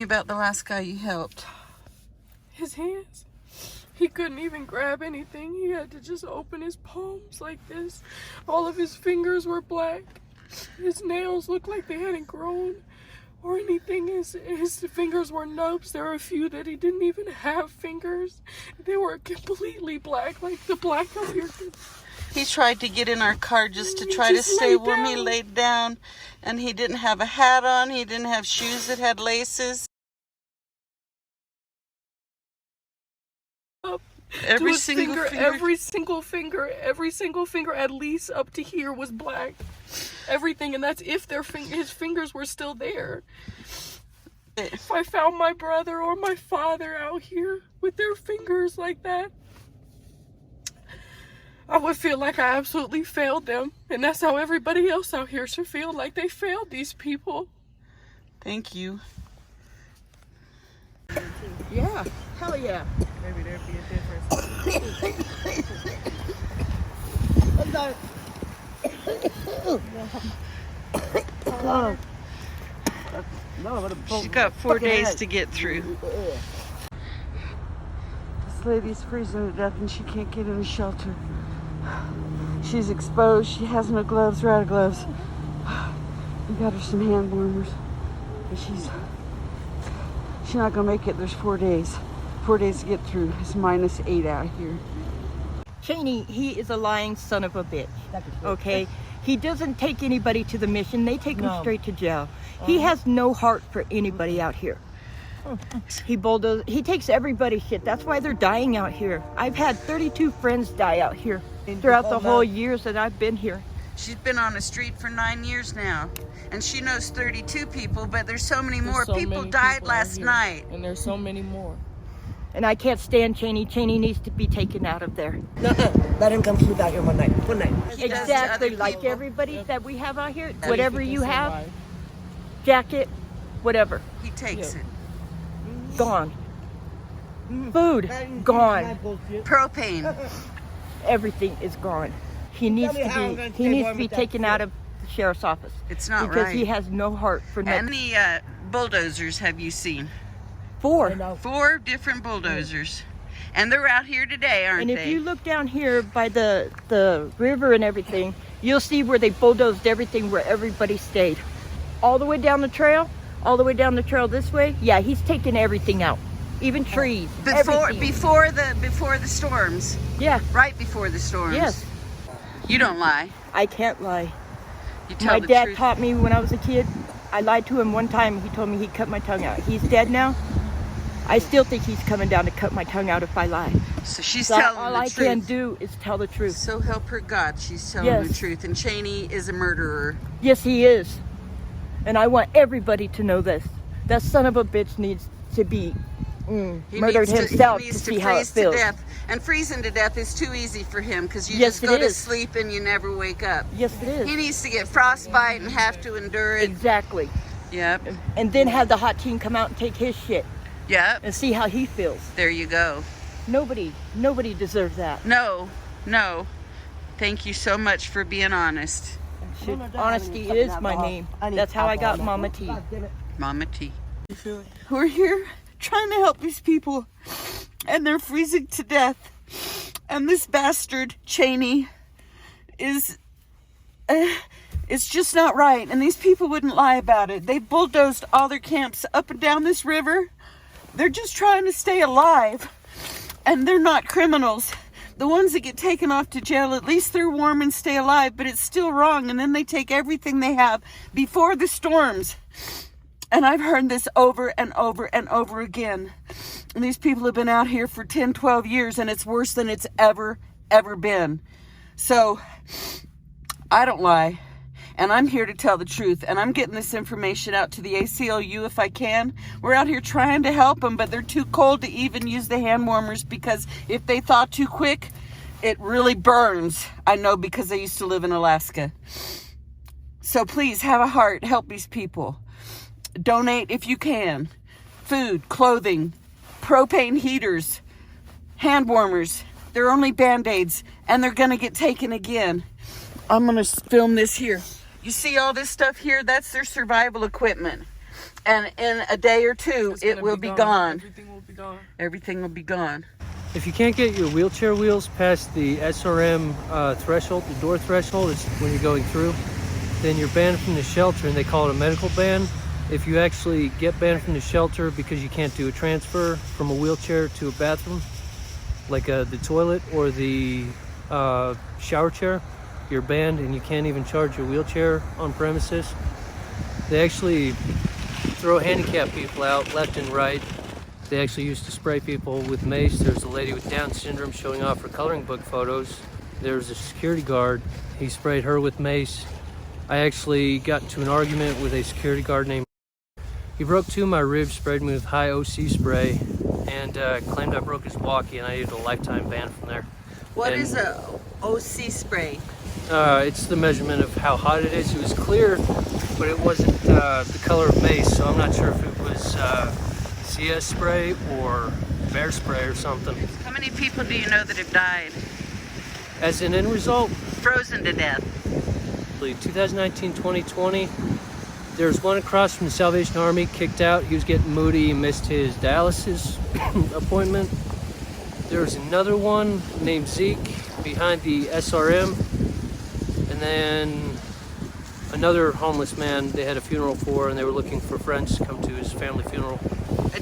About the last guy you helped. His hands. He couldn't even grab anything. He had to just open his palms like this. All of his fingers were black. His nails looked like they hadn't grown or anything. His fingers were nubs. There were a few that he didn't even have fingers. They were completely black, like the black of your... He tried to get in our car just to try to stay warm. He laid down, and he didn't have a hat on. He didn't have shoes that had laces. Every single finger at least up to here was black. Everything, and that's if his fingers were still there. If I found my brother or my father out here with their fingers like that, I would feel like I absolutely failed them. And that's how everybody else out here should feel, like they failed these people. Thank you. Yeah, hell yeah. Maybe there'd be a difference. She's got 4 days to get through. This lady's freezing to death and she can't get in a shelter. She's exposed. She has no gloves. We're out of gloves. We got her some hand warmers. But she's not gonna make it. There's 4 days. 4 days to get through. It's -8 out here. Cheney, he is a lying son of a bitch. Okay? He doesn't take anybody to the mission. They take him straight to jail. He has no heart for anybody out here. He takes everybody's shit. That's why they're dying out here. I've had 32 friends die out here throughout the whole years that I've been here. She's been on the street for 9 years now, and she knows 32 people, but there's so many more. People died last night. And there's so many more. And I can't stand Cheney. Cheney needs to be taken out of there. Let him come sleep out here one night. One night. Exactly, like everybody that we have out here. Whatever you have, jacket, whatever. He takes it. Gone. Food, gone. Propane. Everything is gone. He needs to be taken out of the sheriff's office. It's not because right. he has no heart for nothing. How many bulldozers have you seen? 4. 4 different bulldozers. And they're out here today, aren't they? And if you look down here by the river and everything, you'll see where they bulldozed everything where everybody stayed. All the way down the trail, this way. Yeah, he's taken everything out. Even trees. Before the storms. Yeah. Right before the storms. Yes. You don't lie. I can't lie. You tell My the dad truth. taught me when I was a kid. I lied to him one time. He told me he'd cut my tongue out. He's dead now. I still think he's coming down to cut my tongue out if I lie. So she's telling the truth. All I can do is tell the truth. So help her God, she's telling the truth. And Cheney is a murderer. Yes, he is. And I want everybody to know this. That son of a bitch needs to be murdered himself to see how it feels. And freezing to death is too easy for him because you just go to sleep and you never wake up. Yes, it is. He needs to get frostbite and have to endure it. Exactly. Yep. And then have the hot team come out and take his shit. Yep. And see how he feels. There you go. Nobody deserves that. No. Thank you so much for being honest. Honesty is my name. That's how I got Mama T. Mama T. We're here trying to help these people, and they're freezing to death. And this bastard, Cheney, it's just not right. And these people wouldn't lie about it. They bulldozed all their camps up and down this river. They're just trying to stay alive. And they're not criminals. The ones that get taken off to jail, at least they're warm and stay alive, but it's still wrong. And then they take everything they have before the storms. And I've heard this over and over and over again. And these people have been out here for 10, 12 years, and it's worse than it's ever been. So, I don't lie. And I'm here to tell the truth. And I'm getting this information out to the ACLU if I can. We're out here trying to help them, but they're too cold to even use the hand warmers because if they thaw too quick, it really burns. I know because I used to live in Alaska. So please, have a heart. Help these people. Donate if you can. Food, clothing, propane heaters, hand warmers. They're only Band-Aids, and they're going to get taken again. I'm going to film this here. You see all this stuff here? That's their survival equipment. And in a day or two, It's it gonna will be gone. Everything will be gone. Everything will be gone. If you can't get your wheelchair wheels past the SRM threshold, the door threshold, is when you're going through, then you're banned from the shelter, and they call it a medical ban. If you actually get banned from the shelter because you can't do a transfer from a wheelchair to a bathroom, like the toilet or the shower chair, you're banned and you can't even charge your wheelchair on premises. They actually throw handicapped people out left and right. They actually used to spray people with mace. There's a lady with Down syndrome showing off her coloring book photos. There's a security guard. He sprayed her with mace. I actually got into an argument with a security guard named. He broke 2 of my ribs, sprayed me with high OC spray, and claimed I broke his walkie, and I needed a lifetime ban from there. What is a OC spray? It's the measurement of how hot it is. It was clear, but it wasn't the color of mace, so I'm not sure if it was CS spray or bear spray or something. How many people do you know that have died? As an end result, Frozen to death. 2019-2020, there's one across from the Salvation Army, kicked out. He was getting moody, missed his dialysis appointment. There's another one named Zeke behind the SRM. And then another homeless man they had a funeral for, and they were looking for friends to come to his family funeral.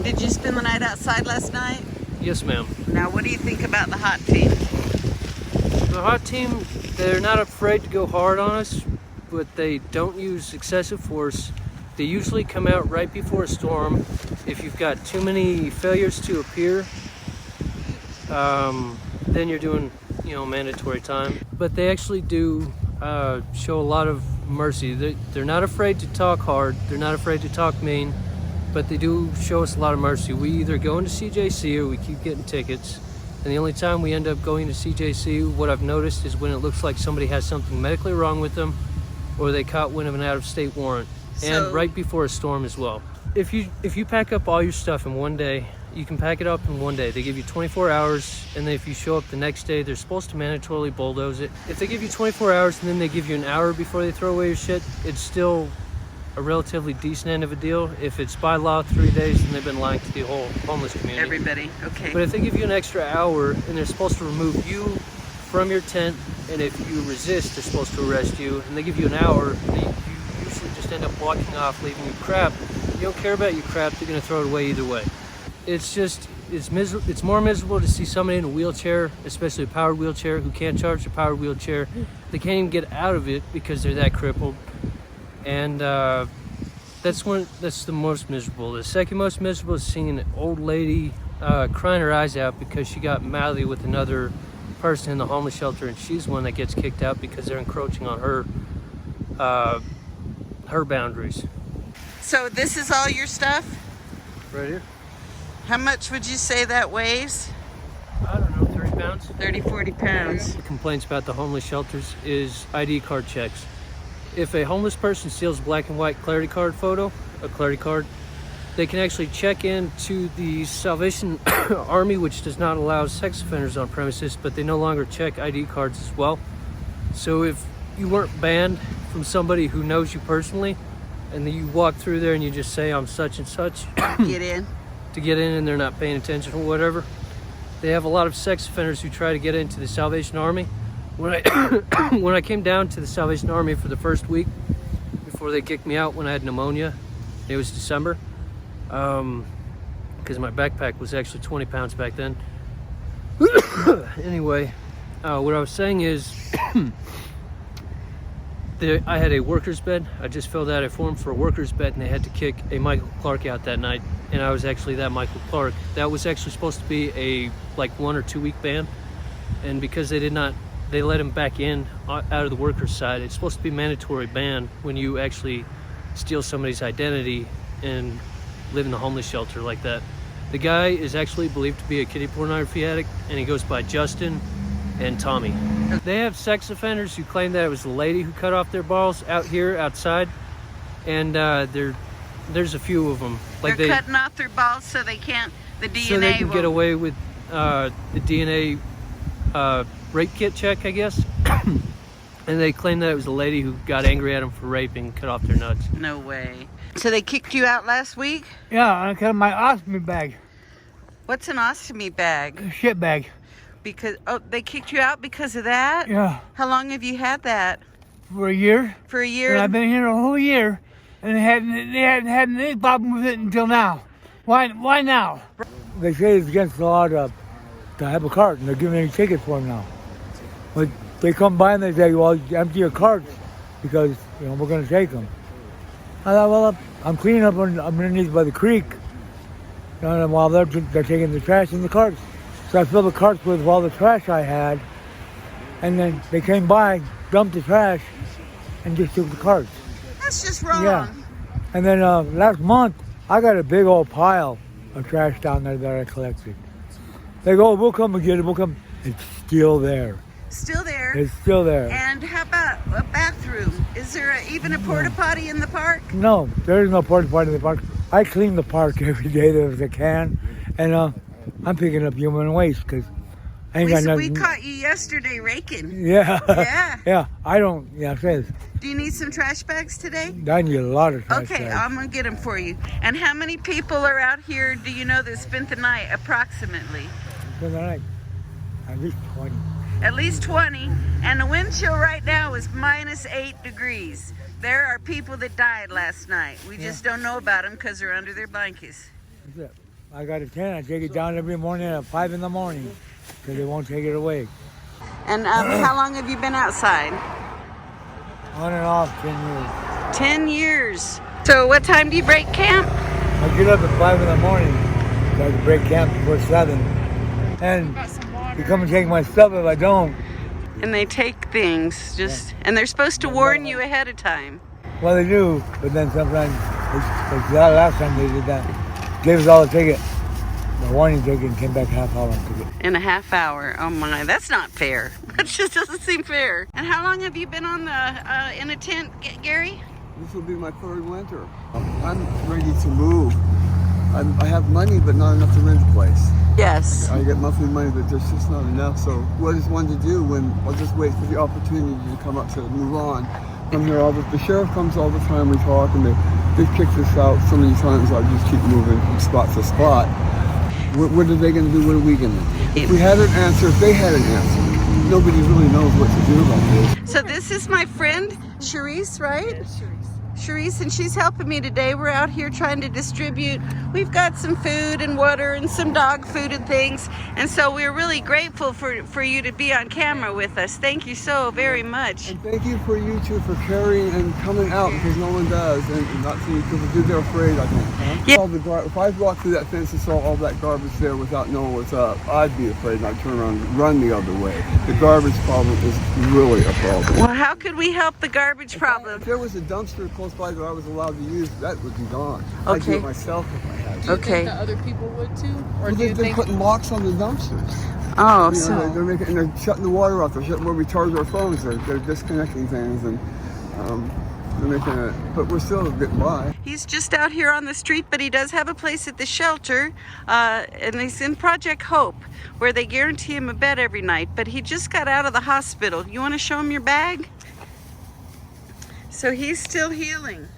Did you spend the night outside last night? Yes, ma'am. Now, what do you think about the hot team? The hot team, they're not afraid to go hard on us, but they don't use excessive force. They usually come out right before a storm. If you've got too many failures to appear, then you're doing, mandatory time. But they actually do show a lot of mercy. They're not afraid to talk hard. They're not afraid to talk mean, but they do show us a lot of mercy. We either go into CJC or we keep getting tickets. And the only time we end up going to CJC, what I've noticed is when it looks like somebody has something medically wrong with them, or they caught wind of an out-of-state warrant, and right before a storm as well. If you pack up all your stuff in one day, you can pack it up in one day. They give you 24 hours, and then if you show up the next day, they're supposed to mandatorily bulldoze it. If they give you 24 hours and then they give you an hour before they throw away your shit, it's still a relatively decent end of a deal. If it's by law 3 days, then they've been lying to the whole homeless community. Everybody, okay. But if they give you an extra hour and they're supposed to remove you from your tent, and if you resist, they're supposed to arrest you, and they give you an hour, you usually just end up walking off, leaving you crap. You don't care about your crap, they're gonna throw it away either way. It's more miserable to see somebody in a wheelchair, especially a powered wheelchair, who can't charge a powered wheelchair. They can't even get out of it because they're that crippled. And that's the most miserable. The second most miserable is seeing an old lady crying her eyes out because she got mouthy with another person in the homeless shelter, and she's the one that gets kicked out because they're encroaching on her boundaries. So this is all your stuff? Right here. How much would you say that weighs? I don't know, 30 pounds. 30, 40 pounds. Complaints about the homeless shelters is ID card checks. If a homeless person steals a black and white clarity card photo, a clarity card, they can actually check into the Salvation Army, which does not allow sex offenders on premises, but they no longer check ID cards as well. So if you weren't banned from somebody who knows you personally, and then you walk through there and you just say, I'm such and such. Get in. To get in, and they're not paying attention or whatever. They have a lot of sex offenders who try to get into the Salvation Army. When I came down to the Salvation Army for the first week, before they kicked me out when I had pneumonia, it was December, because my backpack was actually 20 pounds back then. Anyway, what I was saying is, I had a worker's bed. I just filled out a form for a worker's bed, and they had to kick a Michael Clark out that night, and I was actually that Michael Clark. That was actually supposed to be a 1 or 2 week ban, and because they let him back in out of the worker's side. It's supposed to be a mandatory ban when you actually steal somebody's identity and live in a homeless shelter like that. The guy is actually believed to be a kiddie pornography addict, and he goes by Justin and Tommy. They have sex offenders who claim that it was the lady who cut off their balls out here outside, and there's a few of them. They're cutting off their balls so they can't, the DNA so they can get away with the DNA rape kit check, I guess. And they claim that it was a lady who got angry at them for raping and cut off their nuts. No way. So they kicked you out last week? Yeah, I got my ostomy bag. What's an ostomy bag? A shit bag. Because they kicked you out because of that? Yeah. How long have you had that? For a year. For a year? And I've been here a whole year, and they hadn't had any problem with it until now. Why now? They say it's against the law to have a cart, and they're giving any tickets for them now. But they come by and they say, well, empty your carts because we're going to take them. I thought, well, I'm cleaning up underneath by the creek, and while they're taking the trash in the carts. So I filled the carts with all the trash I had, and then they came by, dumped the trash, and just took the carts. That's just wrong. Yeah. And then last month, I got a big old pile of trash down there that I collected. They go, we'll come and get it, we'll come. It's still there. Still there? It's still there. And how about a bathroom? Is there even a porta potty in the park? No, there is no porta potty in the park. I clean the park every day as I can, and I'm picking up human waste because I ain't got We nothing. caught you yesterday raking. Yeah. Yeah. Yeah, I don't, yeah, it says. Do you need some trash bags today? I need a lot of trash Okay, bags. I'm going to get them for you. And how many people are out here, do you know, that spent the night approximately? For the night, at least 20. At least 20. And the wind chill right now is -8 degrees. There are people that died last night. We just don't know about them because they're under their blankets. That's it. I got a tent. I take it down every morning at 5 in the morning because they won't take it away. And how long have you been outside? On and off 10 years. 10 years. So what time do you break camp? I get up at 5 in the morning so I can break camp before 7. And you come and take my stuff if I don't. And they take things and they're supposed to warn you ahead of time. Well, they do, but then sometimes, like that last time they did that, gave us all a ticket, the warning ticket, and came back half hour and took it. In a half hour. Oh my, that's not fair. That just doesn't seem fair. And how long have you been on the in a tent, Gary? This will be my third winter. I'm ready to move. I have money, but not enough to rent a place. Yes. I get monthly money, but there's just not enough. So what is one to do when I'll just wait for the opportunity to come up to move on? I'm here the sheriff comes all the time, we talk, and they've kicked us out so many times, I just keep moving from spot to spot. What are they going to do? What are we going to do? If we had an answer, if they had an answer, nobody really knows what to do about this. So this is my friend, Charisse, right? Yes, Charisse, and she's helping me today. We're out here trying to distribute. We've got some food and water and some dog food and things. And so we're really grateful for you to be on camera with us. Thank you so very much. And thank you for you two for caring and coming out because no one does. And not seeing people, they're afraid, I think. Yeah. If I walked through that fence and saw all that garbage there without knowing what's up, I'd be afraid and I'd turn around and run the other way. The garbage problem is really a problem. Well, how could we help the garbage problem? If there was a dumpster close by that I was allowed to use, that would be gone. Okay. I'd do it myself if I had to. Do you Okay. think that other people would too? Or Well, do you they're think... putting locks on the dumpsters. Oh, You so. know, they're shutting the water off. They're shutting where we charge our phones. They're disconnecting things and they're making it. But we're still getting by. He's just out here on the street, but he does have a place at the shelter, and he's in Project Hope, where they guarantee him a bed every night. But he just got out of the hospital. You want to show him your bag? So he's still healing.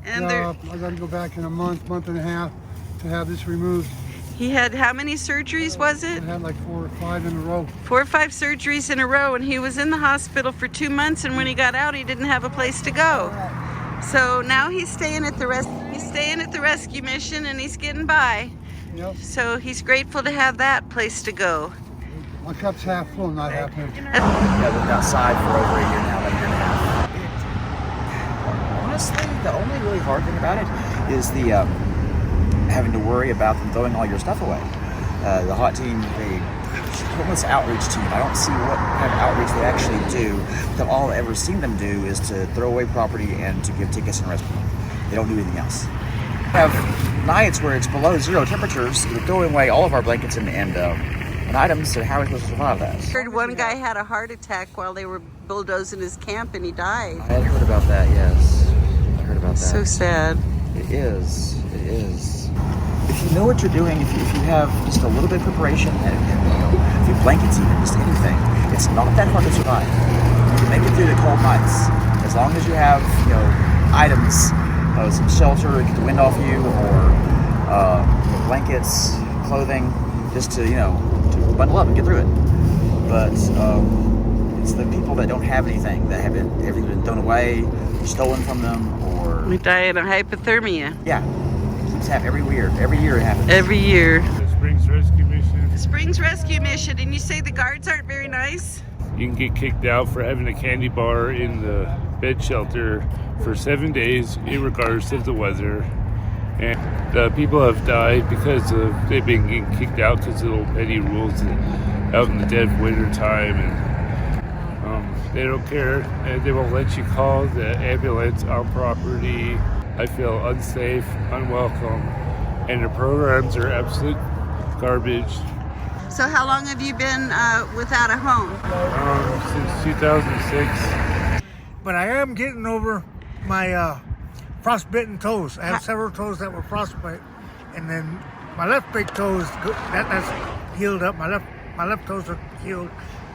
And I got to go back in a month and a half to have this removed. he had how many surgeries was it? I had like 4 or 5 in a row. 4 or 5 surgeries in a row, and he was in the hospital for 2 months, and when he got out, he didn't have a place to go. So now he's staying at the rescue mission, and he's getting by. Yep. So he's grateful to have that place to go. My cup's half full, not half empty. Yeah, I've been outside for over a year now, about a year and a half. Honestly, the only really hard thing about it is the having to worry about them throwing all your stuff away. The hot team, they homeless outreach team. I don't see what kind of outreach they actually do. But all I've ever seen them do is to throw away property and to give tickets and arrest people. They don't do anything else. We have nights where it's below 0 temperatures. They're throwing away all of our blankets and items. So how are we supposed to survive that? I heard one guy had a heart attack while they were bulldozing his camp, and he died. I had heard about that. Yes, I heard about that. So sad. It is. It is. If you know what you're doing, if you have just a little bit of preparation, and a few blankets, even just anything, it's not that hard to survive. to make it through the cold nights. As long as you have, you know, items, some shelter to get the wind off you, or blankets, clothing, just to, you know, to bundle up and get through it. But it's the people that don't have anything, that have everything been thrown away, stolen from them, or We die of hypothermia. yeah, it keeps happening every year it happens. Every year. The Springs Rescue Mission. Springs Rescue Mission, and you say the guards aren't very nice? You can get kicked out for having a candy bar in the bed shelter for 7 days, regardless of the weather. And people have died because they've been getting kicked out because of little petty rules out in the dead of winter time, and they don't care, and they won't let you call the ambulance on property. I feel unsafe, unwelcome, and the programs are absolute garbage. So how long have you been without a home? Since 2006. But I am getting over my frostbitten toes. I have several toes that were frostbite, and then my left big toe is good. That's healed up. My left toes are healed,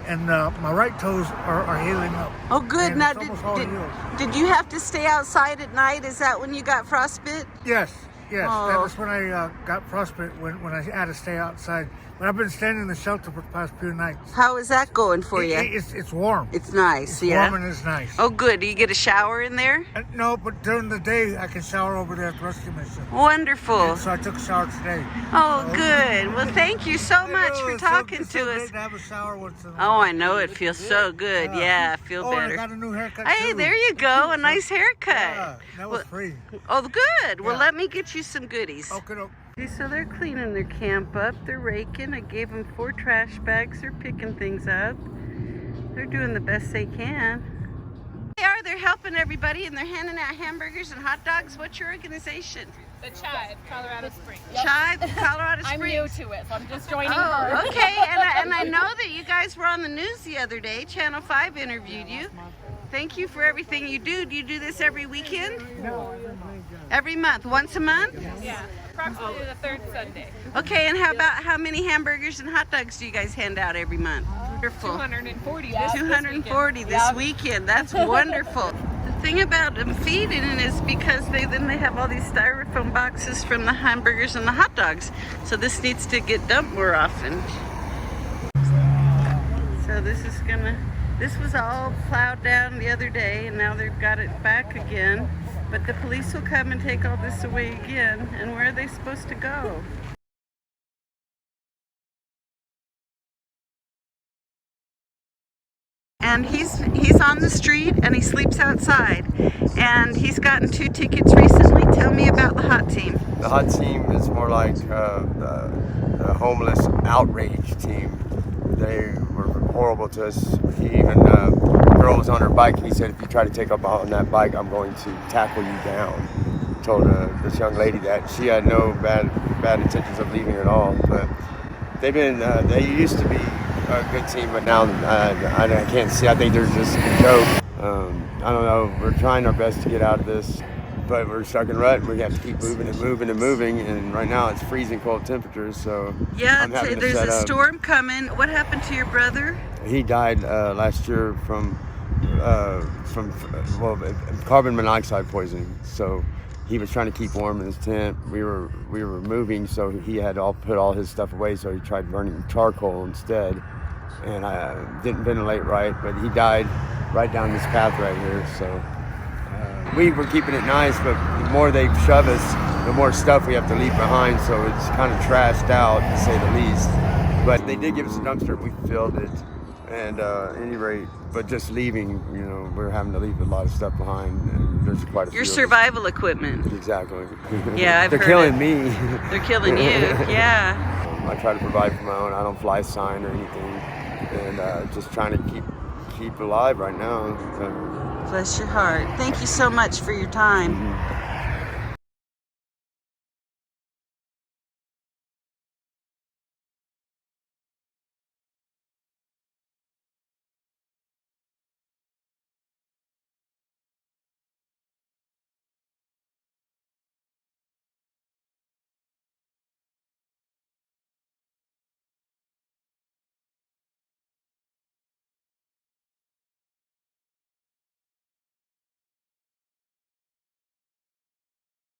and my right toes are healing up. Oh, good. And Now, it's almost all healed. did you have to stay outside at night? Is that when you got frostbit? Yes. Oh. That was when I got frostbite, when I had to stay outside. But I've been staying in the shelter for the past few nights. How is that going for you? It's warm. It's nice, It's yeah? warm and it's nice. Oh, good. Do you get a shower in there? No, but during the day I can shower over there at the rescue mission. Wonderful. And so I took a shower today. Oh, good. Well, thank you so much for It's talking it's to great us. to have a shower once in a Oh, while. I know. It feels so good. Yeah, I feel Oh, better. I got a new haircut Hey, too. there you go. A nice haircut. Yeah, that was free. Oh, good. Well, Yeah. let me get you some goodies. Okay, So they're cleaning their camp up. They're raking. I gave them 4 trash bags. They're picking things up. They're doing the best they can. They're helping everybody, and they're handing out hamburgers and hot dogs. What's your organization? The Chive Colorado Springs. Chive Colorado Springs. I'm new to it, so I'm just joining Oh, her. okay. And I know that you guys were on the news the other day. Channel 5 interviewed you. Thank you for everything you do. Do you do this every weekend? No. Every month? Once a month? Yeah, approximately the 3rd Sunday. Okay, and how many hamburgers and hot dogs do you guys hand out every month? Wonderful. 240 240 this weekend. That's wonderful. The thing about them feeding it is because they have all these styrofoam boxes from the hamburgers and the hot dogs. So this needs to get dumped more often. So this was all plowed down the other day, and now they've got it back again. But the police will come and take all this away again. And where are they supposed to go? And he's on the street and he sleeps outside. And he's gotten 2 tickets recently. Tell me about the hot team. The hot team is more like the homeless outrage team. They were horrible to us. The girl was on her bike and he said, if you try to take up on that bike, I'm going to tackle you down. Told this young lady that. She had no bad intentions of leaving at all. But they used to be a good team, but now I can't see. I think they're just a joke. I don't know. We're trying our best to get out of this, but we're stuck in rut. We have to keep moving and moving and moving, and right now it's freezing cold temperatures. So yeah, I'm having to there's set a up. storm coming. What happened to your brother? He died last year from carbon monoxide poisoning. So he was trying to keep warm in his tent. We were moving, so he had to put all his stuff away. So he tried burning charcoal instead, and didn't ventilate right. But he died right down this path right here. So we were keeping it nice, but the more they shove us, the more stuff we have to leave behind. So it's kind of trashed out, to say the least. But they did give us a dumpster. We filled it, and at any rate, but just leaving, we're having to leave a lot of stuff behind. And there's quite a few. Your survival equipment. Exactly. Yeah, I've They're heard killing it. me. They're killing you. Yeah. I try to provide for my own. I don't fly sign or anything, and just trying to keep alive right now. Bless your heart. Thank you so much for your time. Mm-hmm.